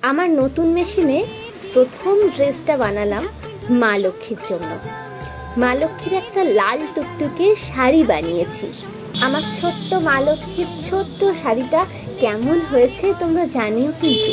আমার নতুন মেশিনে প্রথম ড্রেসটা বানালাম মা লক্ষ্মীর জন্য। মা লক্ষ্মীর একটা লাল টুকটুকে শাড়ি বানিয়েছি। আমার ছোট্ট মা লক্ষ্মীর ছোট্ট শাড়িটা কেমন হয়েছে তোমরা জানিও কিন্তু।